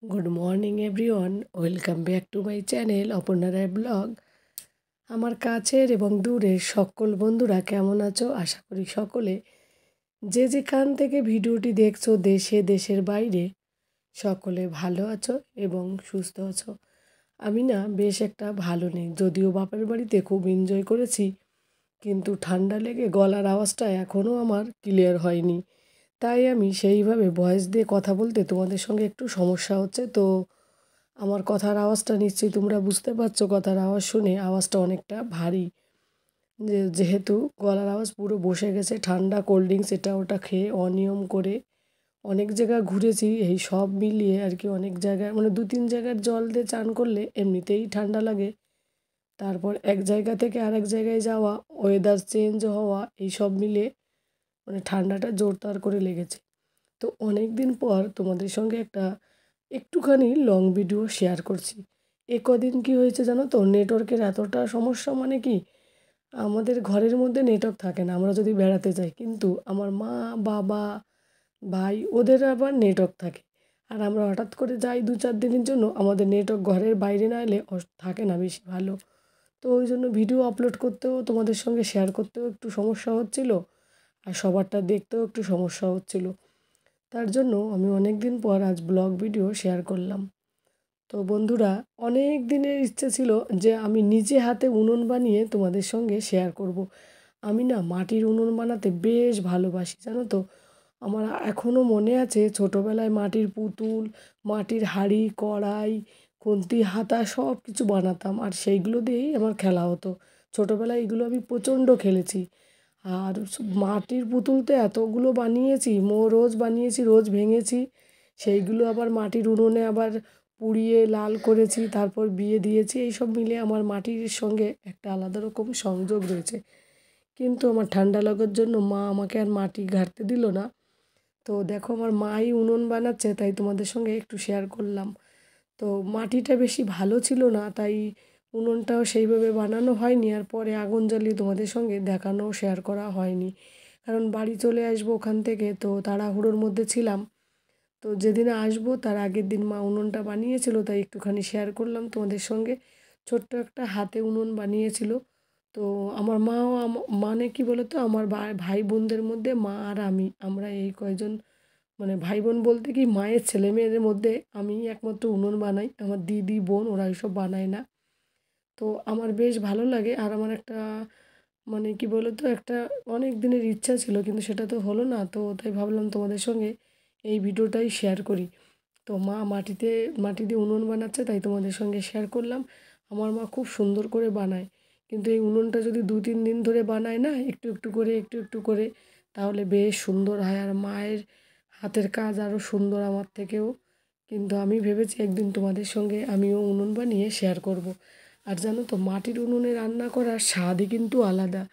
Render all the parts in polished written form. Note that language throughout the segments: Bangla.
Good morning everyone, welcome back to my channel Aparna Roy blog. আমার কাছের এবং দূরের সকল বন্ধুরা কেমন আছো? আশা করি সকলে যে যেখান থেকে ভিডিওটি দেখছো, দেশে দেশের বাইরে, সকলে ভালো আছো এবং সুস্থ আছো। আমি না বেশ একটা ভালো নেই, যদিও বাপের বাড়িতে খুব এনজয় করেছি, কিন্তু ঠান্ডা লেগে গলার আওয়াজটা এখনও আমার ক্লিয়ার হয়নি। তাই আমি সেইভাবে ভয়েস দিয়ে কথা বলতে তোমাদের সঙ্গে একটু সমস্যা হচ্ছে। তো আমার কথার আওয়াজটা নিশ্চয়ই তোমরা বুঝতে পারছো, কথার আওয়াজ শুনে আওয়াজটা অনেকটা ভারী, যেহেতু গলার আওয়াজ পুরো বসে গেছে। ঠান্ডা কোল্ড ড্রিঙ্কস এটা ওটা খেয়ে অনিয়ম করে অনেক জায়গা ঘুরেছি, এই সব মিলিয়ে আর কি। অনেক জায়গায় মানে 2-3 জায়গার জল দিয়ে চান করলে এমনিতেই ঠান্ডা লাগে, তারপর এক জায়গা থেকে আরেক জায়গায় যাওয়া, ওয়েদার চেঞ্জ হওয়া, এই সব মিলিয়ে মানে ঠান্ডাটা জোরদার করে লেগেছে। তো অনেক দিন পর তোমাদের সঙ্গে একটা একটুখানি লং ভিডিও শেয়ার করছি। এ কদিন কী হয়েছে জানো তো, নেটওয়ার্কের এতটা সমস্যা, মানে কি আমাদের ঘরের মধ্যে নেটওয়ার্ক থাকে না আমরা যদি বেড়াতে যাই, কিন্তু আমার মা, বাবা, ভাই ওদের আবার নেটওয়ার্ক থাকে। আর আমরা হঠাৎ করে যাই 2-4 দিনের জন্য, আমাদের নেটওয়ার্ক ঘরের বাইরে না এলে থাকে না বেশি ভালো। তো ওই জন্য ভিডিও আপলোড করতেও, তোমাদের সঙ্গে শেয়ার করতেও একটু সমস্যা হচ্ছিল, আর সবারটা দেখতেও একটু সমস্যা হচ্ছিল। তার জন্য আমি অনেক দিন পর আজ ব্লগ ভিডিও শেয়ার করলাম। তো বন্ধুরা, অনেক দিনের ইচ্ছে ছিল যে আমি নিজে হাতে উনুন বানিয়ে তোমাদের সঙ্গে শেয়ার করব। আমি না মাটির উনুন বানাতে বেশ ভালোবাসি, জানো তো। আমার এখনও মনে আছে ছোটোবেলায় মাটির পুতুল, মাটির হাঁড়ি, কড়াই, খুন্তি, হাতা সব কিছু বানাতাম, আর সেইগুলো দিয়েই আমার খেলা হতো। ছোটোবেলায় এগুলো আমি প্রচণ্ড খেলেছি। আর মাটির পুতুল তো এতগুলো বানিয়েছি, রোজ বানিয়েছি, রোজ ভেঙেছি। সেইগুলো আবার মাটির উনুনে আবার পুড়িয়ে লাল করেছি, তারপর বিয়ে দিয়েছি। এইসব মিলে আমার মাটির সঙ্গে একটা আলাদা রকম সংযোগ রয়েছে। কিন্তু আমার ঠান্ডা লাগার জন্য মা আমাকে আর মাটি ঘাঁটতে দিল না। তো দেখো আমার মাই উনুন বানাচ্ছে, তাই তোমাদের সঙ্গে একটু শেয়ার করলাম। তো মাটিটা বেশি ভালো ছিল না, তাই উনুনটাও সেইভাবে বানানো হয়নি, আর পরে আগুন জ্বালিয়ে তোমাদের সঙ্গে দেখানো শেয়ার করা হয়নি। কারণ বাড়ি চলে আসবো ওখান থেকে, তো তাড়াহুড়োর মধ্যে ছিলাম। তো যেদিন আসবো তার আগের দিন মা উনুনটা বানিয়েছিল, তাই একটুখানি শেয়ার করলাম তোমাদের সঙ্গে। ছোট্ট একটা হাতে উনুন বানিয়েছিল। তো আমার মাও মানে কি বলো তো, আমার ভাই বোনদের মধ্যে মা আর আমরা এই কয়জন, মানে ভাই বোন বলতে কি মায়ের ছেলে মেয়েদের মধ্যে আমিই একমাত্র উনুন বানাই। আমার দিদি, বোন ওরা এইসব বানায় না। তো আমার বেশ ভালো লাগে। আর আমার একটা মানে কি বলো তো, একটা অনেক দিনের ইচ্ছা ছিল, কিন্তু সেটা তো হলো না। তো তাই ভাবলাম তোমাদের সঙ্গে এই ভিডিওটাই শেয়ার করি। তো মা মাটি দিয়ে উনুন বানাচ্ছে, তাই তোমাদের সঙ্গে শেয়ার করলাম। আমার মা খুব সুন্দর করে বানায়, কিন্তু এই উনুনটা যদি 2-3 দিন ধরে বানায় না, একটু একটু করে, একটু একটু করে, তাহলে বেশ সুন্দর হয়। আর মায়ের হাতের কাজ আরও সুন্দর আমার থেকেও। কিন্তু আমি ভেবেছি একদিন তোমাদের সঙ্গে আমিও উনুন বানিয়ে শেয়ার করব। আর জানো তো, মাটির উনুনে রান্না করার স্বাদই কিন্তু আলাদা।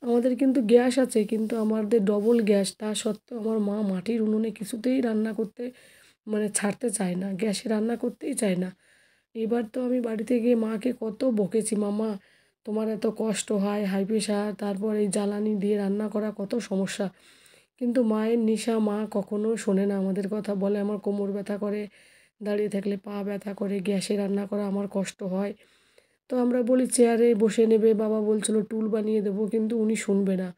আমাদের কিন্তু গ্যাস আছে, কিন্তু আমাদের ডবল গ্যাস, তা সত্ত্বেও আমার মা মাটির উনুনে কিছুতেই রান্না করতে মানে ছাড়তে চায় না, গ্যাসে রান্না করতেই চায় না। এবার তো আমি বাড়িতে গিয়ে মাকে কত বকেছি, মামা তোমার এত কষ্ট হয়, হাই প্রেশার, তারপর এই জ্বালানি দিয়ে রান্না করা কত সমস্যা। কিন্তু মায়ের নিশা, মা কখনো শোনে না আমাদের কথা, বলে আমার কোমর ব্যথা করে, দাঁড়িয়ে থাকলে পা ব্যথা করে, গ্যাসে রান্না করা আমার কষ্ট হয়। তো আমরা বলি চেয়ারে বসে নেবে, বাবা বলছিল টুল বানিয়ে দেবো, কিন্তু উনি শুনবে না।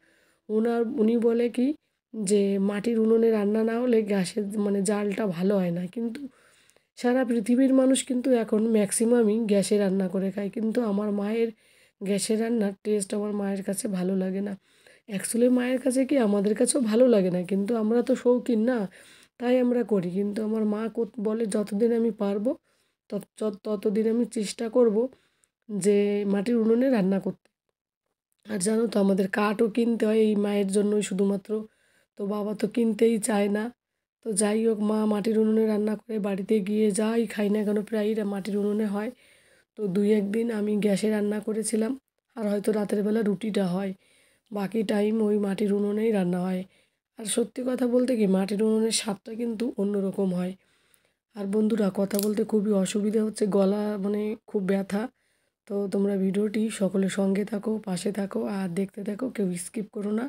উনি বলে কি যে মাটির উনুনে রান্না না হলে গ্যাসের মানে জালটা ভালো হয় না। কিন্তু সারা পৃথিবীর মানুষ কিন্তু এখন ম্যাক্সিমামই গ্যাসে রান্না করে খায়, কিন্তু আমার মায়ের গ্যাসের রান্নার টেস্ট আমার মায়ের কাছে ভালো লাগে না। অ্যাকচুয়ালি মায়ের কাছে কি আমাদের কাছেও ভালো লাগে না, কিন্তু আমরা তো শৌখিন না, তাই আমরা করি। কিন্তু আমার মা বলে যতদিন আমি পারবো ততদিন আমি চেষ্টা করব যে মাটির উনুনে রান্না করতে। আর জানো তো, আমাদের কাঠও কিনতে হয় এই মায়ের জন্যই শুধুমাত্র। তো বাবা তো কিনতেই চায় না। তো যাই হোক, মা মাটির উনুনে রান্না করে, বাড়িতে গিয়ে যাই খাই না কেন প্রায়ই মাটির উনুনে হয়। তো 2-1 দিন আমি গ্যাসে রান্না করেছিলাম, আর হয়তো রাতের বেলা রুটিটা হয়, বাকি টাইম ওই মাটির উনুনেই রান্না হয়। আর সত্যি কথা বলতে কি, মাটির উনুনের স্বাদটা কিন্তু অন্যরকম হয়। আর বন্ধুরা, কথা বলতে খুবই অসুবিধা হচ্ছে, গলা মানে খুব ব্যথা। তো তোমরা ভিডিওটি সকলে সঙ্গে থাকো, পাশে থাকো, আর দেখতে থাকো, কেউ স্কিপ করো না।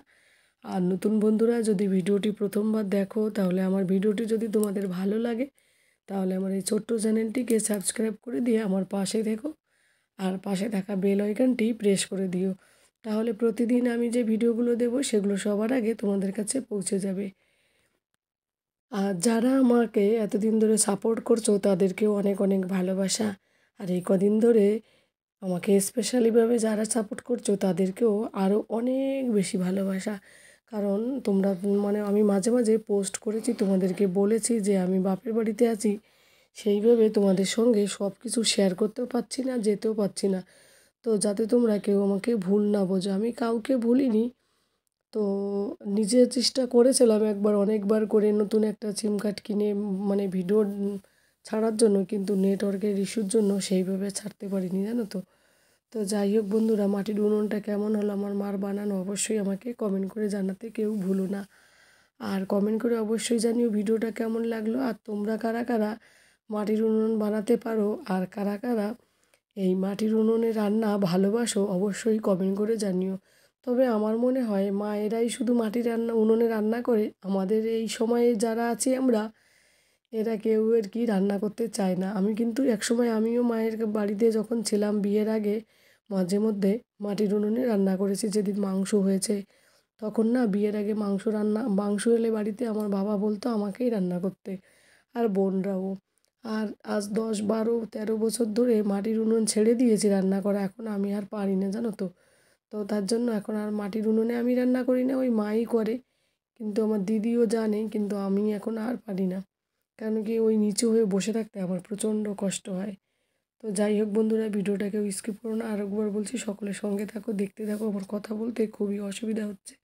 আর নতুন বন্ধুরা যদি ভিডিওটি প্রথমবার দেখো, তাহলে আমার ভিডিওটি যদি তোমাদের ভালো লাগে, তাহলে আমার এই ছোট্ট চ্যানেলটিকে সাবস্ক্রাইব করে দিয়ে আমার পাশে থেকো, আর পাশে থাকা বেল আইকনটি প্রেস করে দিও। তাহলে প্রতিদিন আমি যে ভিডিওগুলো দেবো সেগুলো সবার আগে তোমাদের কাছে পৌঁছে যাবে। আর যারা আমাকে এতদিন ধরে সাপোর্ট করছো তাদেরকেও অনেক অনেক ভালোবাসা। আর এই কদিন ধরে আমাকে স্পেশালিভাবে যারা সাপোর্ট করছো তাদেরকেও আরও অনেক বেশি ভালোবাসা। কারণ তোমরা মানে আমি মাঝে মাঝে পোস্ট করেছি, তোমাদেরকে বলেছি যে আমি বাপের বাড়িতে আছি, সেইভাবে তোমাদের সঙ্গে সব কিছু শেয়ার করতেও পারছি না, যেতেও পারছি না। তো যাতে তোমরা কেউ আমাকে ভুল না বোঝো, আমি কাউকে ভুলিনি। তো নিজে চেষ্টা করেছিলাম একবার, অনেকবার করে নতুন একটা সিম কার্ড কিনে মানে ভিডিও ছাড়ার জন্য, কিন্তু নেটওয়ার্কের ইস্যুর জন্য সেইভাবে ছাড়তে পারিনি, জানো তো। তো যাই হোক বন্ধুরা, মাটির উনুনটা কেমন হলো আমার মার বানানো অবশ্যই আমাকে কমেন্ট করে জানাতে কেউ ভুলো না। আর কমেন্ট করে অবশ্যই জানিও ভিডিওটা কেমন লাগলো, আর তোমরা কারা কারা মাটির উনুন বানাতে পারো, আর কারা কারা এই মাটির উনুনে রান্না ভালোবাসো অবশ্যই কমেন্ট করে জানিও। তবে আমার মনে হয় মায়েরাই শুধু মাটির উনুনে রান্না করে, আমাদের এই সময়ে যারা আছি আমরা, এরা কেউ আর কি রান্না করতে চায় না। আমি কিন্তু একসময় আমিও মায়ের বাড়িতে যখন ছিলাম বিয়ের আগে মাঝে মধ্যে মাটির উনুনে রান্না করেছি। যেদিন মাংস হয়েছে তখন না, বিয়ের আগে মাংস এলে বাড়িতে আমার বাবা বলতো আমাকেই রান্না করতে, আর বোনরাও। আর আজ 10, 12, 13 বছর ধরে মাটির উনুন ছেড়ে দিয়েছি রান্না করা, এখন আমি আর পারি না, জানো তো। তো তার জন্য এখন আর মাটির উনুনে আমি রান্না করি না, ওই মাই করে। কিন্তু আমার দিদিও জানে, কিন্তু আমি এখন আর পারি না, কারণ কি ওই নিচু হয়ে বসে থাকতে আমার প্রচণ্ড কষ্ট হয়। তো যাই হোক বন্ধুরা, ভিডিওটাকেও স্কিপ করো না, আরেকবার বলছি সকলের সঙ্গে থাকো, দেখতে থাকো। আমার কথা বলতে খুবই অসুবিধা হচ্ছে।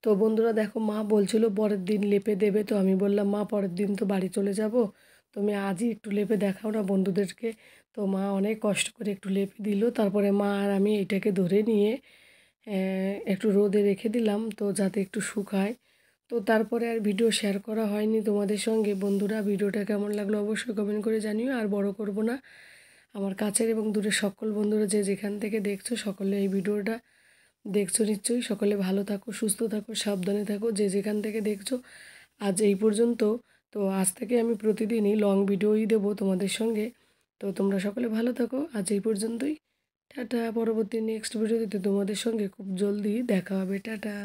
তো বন্ধুরা দেখো, মা বলছিল পরের দিন লেপে দেবে, তো আমি বললাম মা পরের দিন তো বাড়ি চলে যাব, তুমি আজই একটু লেপে দেখাও না বন্ধুদেরকে। তো মা অনেক কষ্ট করে একটু লেপে দিল, তারপরে মা আর আমি এটাকে ধরে নিয়ে একটু রোদে রেখে দিলাম, তো যাতে একটু শুকায়। তো তারপরে আর ভিডিও শেয়ার করা হয়নি তোমাদের সঙ্গে। বন্ধুরা ভিডিওটা কেমন লাগলো অবশ্যই কমেন্ট করে জানিও, আর বড় করব না। আমার কাছের এবং দূরের সকল বন্ধুরা যে যেখান থেকে দেখছো, সকলে এই ভিডিওটা দেখছো নিশ্চয়ই, সকলে ভালো থাকো, সুস্থ থাকো, সাবধানে থাকো, যে যেখান থেকে দেখছো। আজ এই পর্যন্ত। তো আজ থেকে আমি প্রতিদিনই লং ভিডিওই দেবো তোমাদের সঙ্গে। তো তোমরা সকলে ভালো থাকো, আজ এই পর্যন্তই। টাটা। পরবর্তী নেক্সট ভিডিওতে তোমাদের সঙ্গে খুব জলদি দেখা হবে। টাটা।